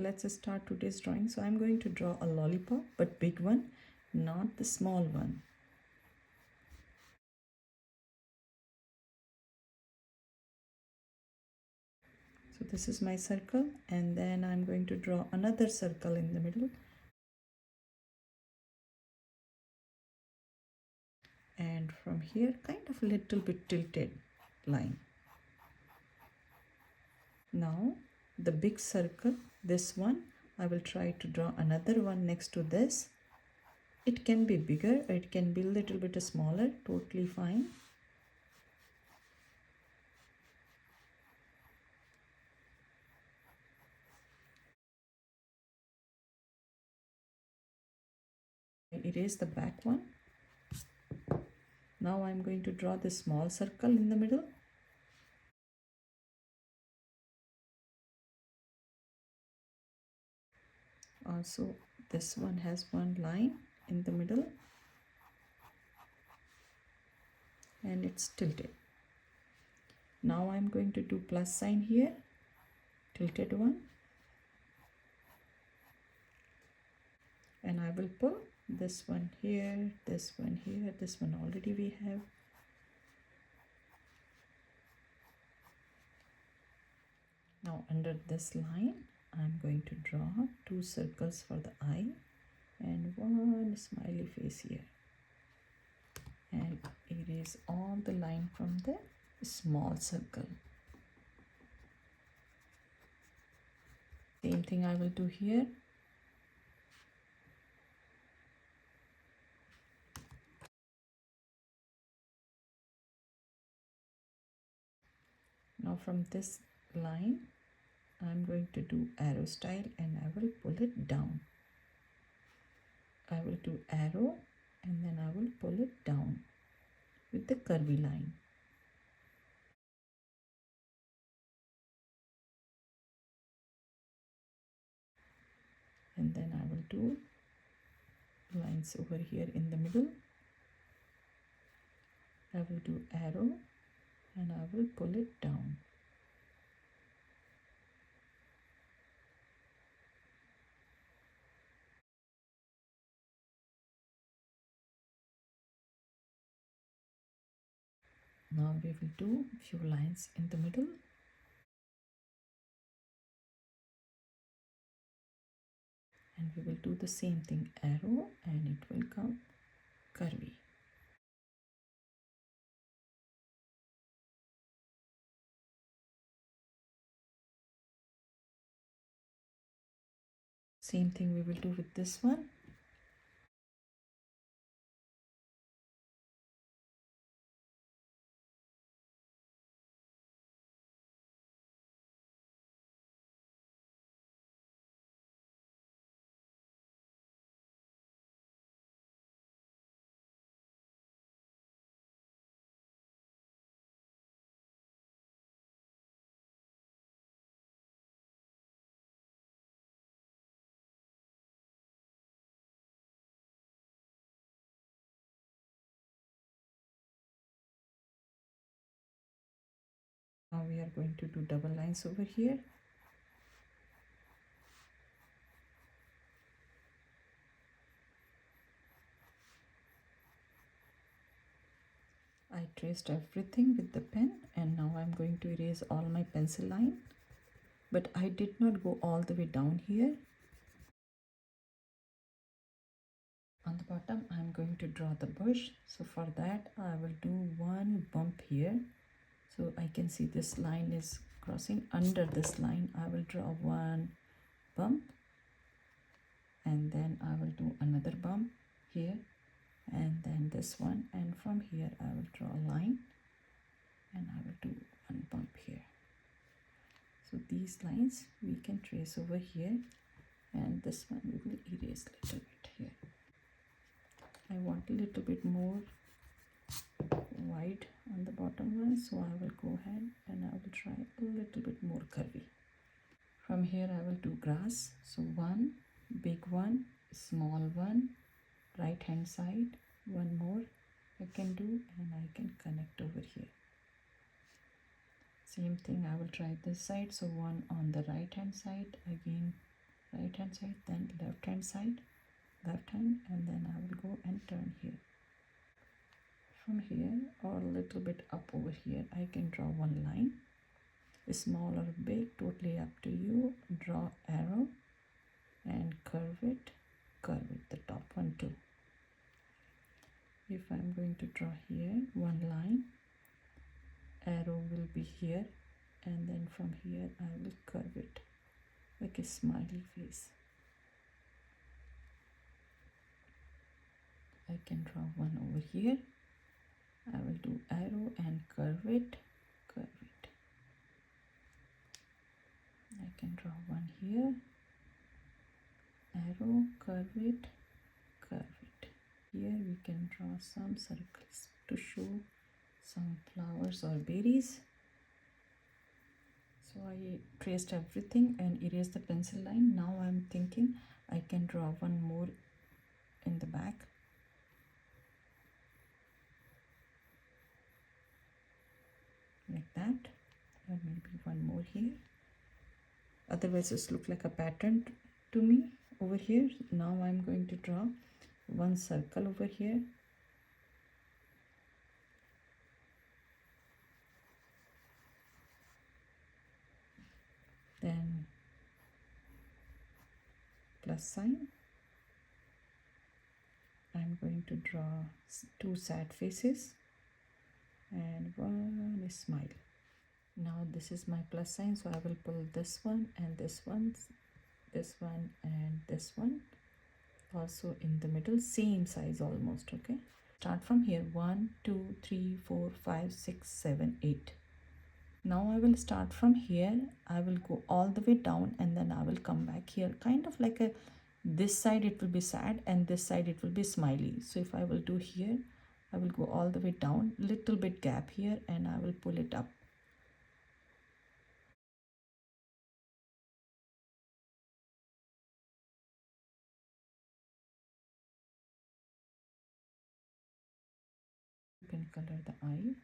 let's start today's drawing. So I'm going to draw a lollipop, but big one, not the small one. So this is my circle, and then I'm going to draw another circle in the middle. And from here, kind of a little bit tilted line. Now the big circle, this one, I will try to draw another one next to this. It can be bigger, or it can be a little bit smaller, totally fine. Erase the back one. Now I'm going to draw this small circle in the middle. Also, this one has one line in the middle and it's tilted. Now I'm going to do plus sign here, tilted one, and I will pull this one here, this one here, this one already we have. Now under this line, I'm going to draw two circles for the eye and one smiley face here, and erase all the line from the small circle. Same thing I will do here. Now from this line, I'm going to do arrow style and I will pull it down. I will do arrow and then I will pull it down with the curvy line. And then I will do lines over here in the middle. I will do arrow and I will pull it down. Now we will do a few lines in the middle. And we will do the same thing, arrow, and it will come curvy. Same thing we will do with this one. Now we are going to do double lines over here. I traced everything with the pen and now I'm going to erase all my pencil line. But I did not go all the way down here. On the bottom I'm going to draw the bush. So for that I will do one bump here. So I can see this line is crossing. Under this line I will draw one bump and then I will do another bump here and then this one, and from here I will draw a line and I will do one bump here. So these lines we can trace over here and this one we will erase a little bit here. I want a little bit more wide on the bottom one, so I will go ahead and I will try a little bit more curvy. From here I will do grass. So one big one, small one, right hand side, one more I can do and I can connect over here. Same thing I will try this side. So one on the right hand side, again right hand side, then left hand side, left hand, and then I will go and turn here. From here or a little bit up over here, I can draw one line, small or big, totally up to you. Draw arrow and curve it, the top one too. If I'm going to draw here one line, arrow will be here, and then from here I will curve it like a smiley face. I can draw one over here. I will do arrow and curve it, I can draw one here, arrow, curve it. Here we can draw some circles to show some flowers or berries. So I traced everything and erased the pencil line. Now I'm thinking I can draw one more in the back. Like that, or maybe one more here. Otherwise this looks like a pattern to me over here. Now I'm going to draw one circle over here. Then plus sign. I'm going to draw two sad faces and one smile. Now this is my plus sign, so I will pull this one and this one and this one also in the middle, same size almost. Okay, start from here. 1 2 3 4 5 6 7 8. Now I will start from here. I will go all the way down and then I will come back here, kind of like a, this side it will be sad and this side it will be smiley. So if I will do here, I will go all the way down, little bit gap here, and I will pull it up. You can color the eye.